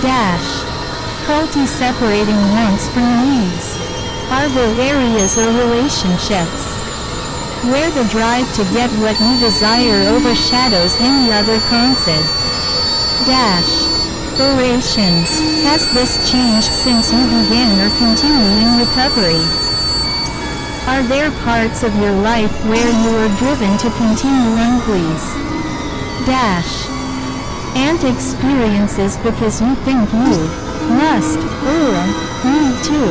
Dash. Separating wants from needs. Are there areas or relationships where the drive to get what you desire overshadows any other concept? Dash. Orations. Has this changed since you began or continue in recovery? Are there parts of your life where you are driven to continue unpleased? Dash. And experiences because you think you must or need to.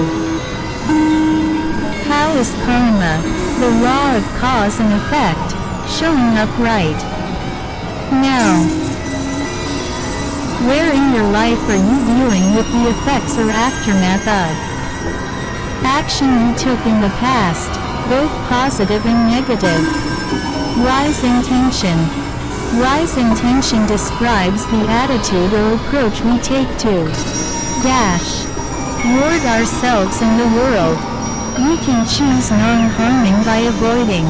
How is karma, the law of cause and effect, showing up right now? Where in your life are you dealing with the effects or aftermath of action you took in the past, both positive and negative? Rising tension. Rising tension describes the attitude or approach we take to dash toward ourselves and the world. We can choose non-harming by avoiding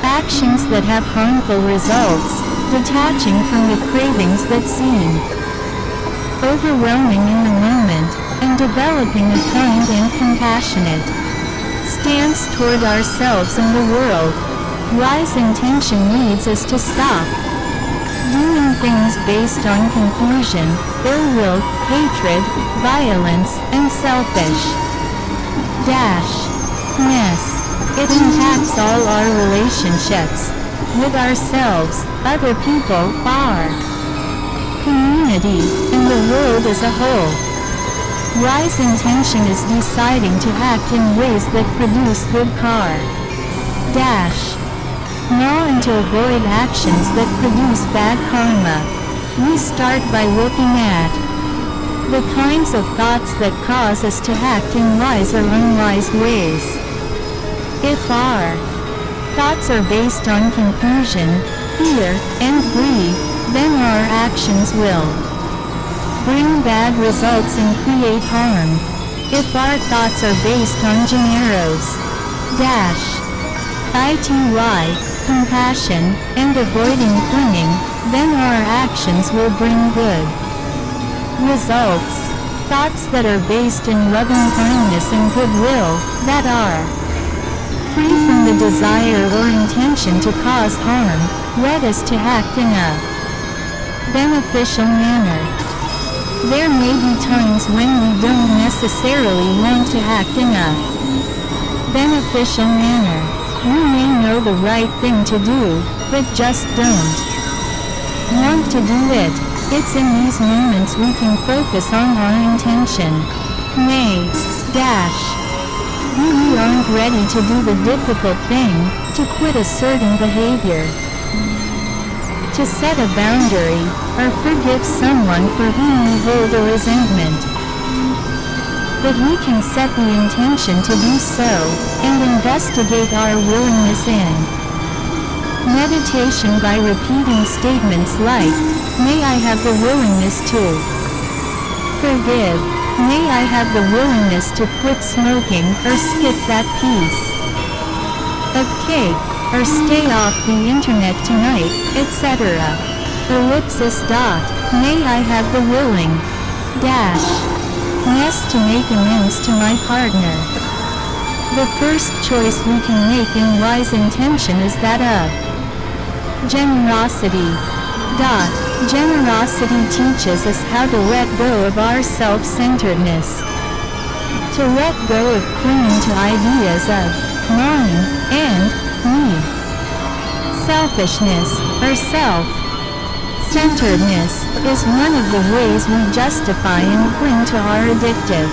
actions that have harmful results, detaching from the cravings that seem overwhelming in the moment, and developing a kind and compassionate stance toward ourselves and the world. Rising tension leads us to stop doing things based on confusion, ill will, hatred, violence, and selfish dash-ness. It impacts all our relationships with ourselves, other people, our community, and the world as a whole. Rising tension is deciding to act in ways that produce good dash and to avoid actions that produce bad karma. We start by looking at the kinds of thoughts that cause us to act in wise or unwise ways. If our thoughts are based on confusion, fear, and greed, then our actions will bring bad results and create harm. If our thoughts are based on generos, compassion, and avoiding clinging, then our actions will bring good results. Thoughts that are based in loving kindness and goodwill, that are free from the desire or intention to cause harm, lead us to act in a beneficial manner. There may be times when we don't necessarily want to act in a beneficial manner. We may know the right thing to do, but just don't want to do it. It's in these moments we can focus on our intention. We aren't ready to do the difficult thing, to quit a certain behavior, to set a boundary, or forgive someone for whom we hold a resentment. But we can set the intention to do so, and investigate our willingness in meditation by repeating statements like, may I have the willingness to forgive, may I have the willingness to quit smoking or skip that piece of cake, or stay off the internet tonight, etc. May I have the willingness to make amends to my partner. The first choice we can make in wise intention is that of generosity. Generosity teaches us how to let go of our self-centeredness, to let go of clinging to ideas of mine and me. Selfishness, or self-centeredness, is one of the ways we justify and cling to our addictive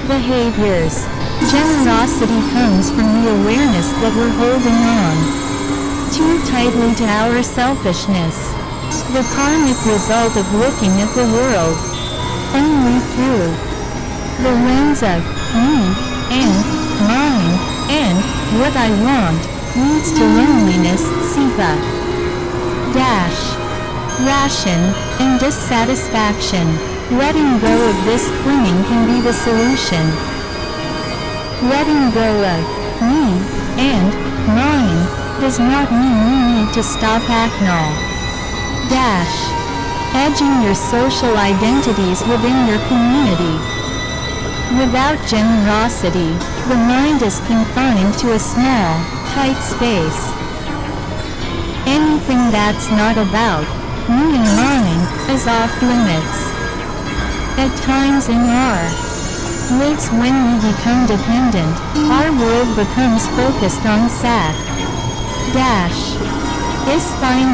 behaviors. Generosity comes from the awareness that we're holding on too tightly to our selfishness. The karmic result of looking at the world only through the lens of me and mine and what I want leads to loneliness, ration, and dissatisfaction. Letting go of this clinging can be the solution. Letting go of me and mine does not mean we need to stop edging your social identities within your community. Without generosity, the mind is confined to a small, tight space. Anything that's not about me and mine is off limits. At times in our lives when we become dependent, our world becomes focused on satisfying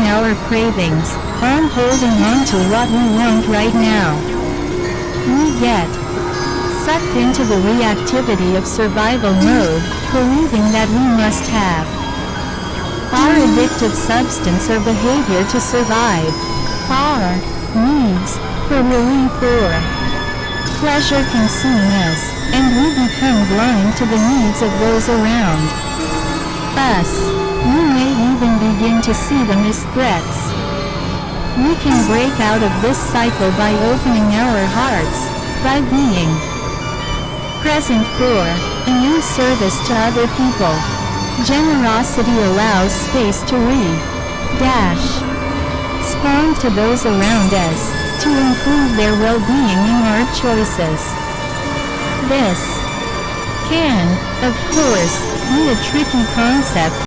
our cravings, on holding on to what we want right now. We get sucked into the reactivity of survival mode, believing that we must have our addictive substance or behavior to survive. Our needs for relief or pleasure consume us, and we become blind to the needs of those around us. We may even begin to see them as threats. We can break out of this cycle by opening our hearts, by being present for and in service to other people. Generosity allows space to respond to those around us, to improve their well-being in our choices. This can, of course, be a tricky concept